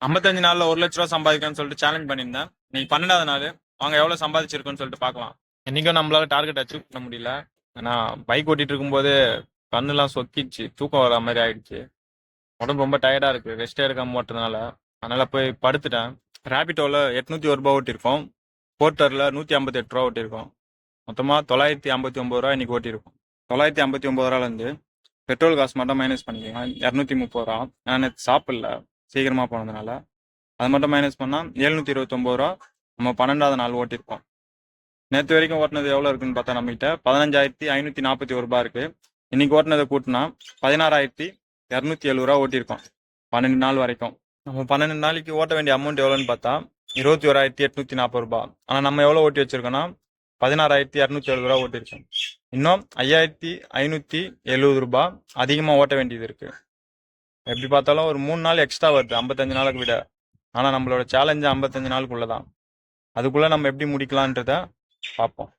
55 நாள்ல 1,00,000 ரூபா சம்பாதிக்கணும்னு சொல்லிட்டு சேலஞ்ச் பண்ணியிருந்தேன். இன்னைக்கு 12வது நாள். வாங்க எவ்வளவு சம்பாதிச்சிருக்கோன்னு சொல்லிட்டு பார்க்கலாம். இன்னைக்கும் நம்மளால டார்கெட் அச்சீவ் பண்ண முடியல. ஏன்னா பைக் ஓட்டிட்டு இருக்கும்போது கண்ணுலாம் சொக்கிச்சு, தூக்கம் வர மாதிரி ஆயிடுச்சு. உடம்பு ரொம்ப டயர்டா இருக்கு, ரெஸ்டே எடுக்காம ஓட்டுறதுனால. அதனால போய் படுத்துட்டேன். ரேபிட்டோல 801 ரூபா ஓட்டியிருக்கோம். போர்ட்டர்ல 158 ரூபா ஓட்டியிருக்கோம். மொத்தமா 959 ரூபா இன்னைக்கு ஓட்டியிருக்கோம். 959 ரூபால இருந்து பெட்ரோல் காசு மட்டும் மைனஸ் பண்ணிக்கலாம் 230 ரூபா. நான் நேற்று சாப்பிடல, சீக்கிரமா போனதுனால. அது மட்டும் மைனஸ் பண்ணா 729 ரூபா நம்ம 12வது நாள் ஓட்டியிருக்கோம். நேற்று வரைக்கும் ஓட்டினது எவ்வளோ இருக்குன்னு பார்த்தா நம்மகிட்ட 15,541 ரூபா இருக்கு. இன்னைக்கு ஓட்டினதை கூட்டினா 16,270 ரூபா ஓட்டியிருக்கோம் 12 நாள் வரைக்கும். நம்ம 12 நாளைக்கு ஓட்ட வேண்டிய அமௌண்ட் எவ்வளோன்னு பார்த்தா 21,840 ரூபா. ஆனால் நம்ம எவ்வளோ ஓட்டி வச்சிருக்கோம்னா 16,270 ரூபா ஓட்டியிருக்கோம். இன்னும் 5,570 ரூபா அதிகமாக ஓட்ட வேண்டியது இருக்கு. எப்படி பார்த்தாலும் ஒரு 3 நாள் எக்ஸ்ட்ரா வருது 55 நாளுக்கு விட. ஆனால் நம்மளோட சேலஞ்சு 55 நாளுக்குள்ளதான். அதுக்குள்ள நம்ம எப்படி முடிக்கலான்றத பார்ப்போம்.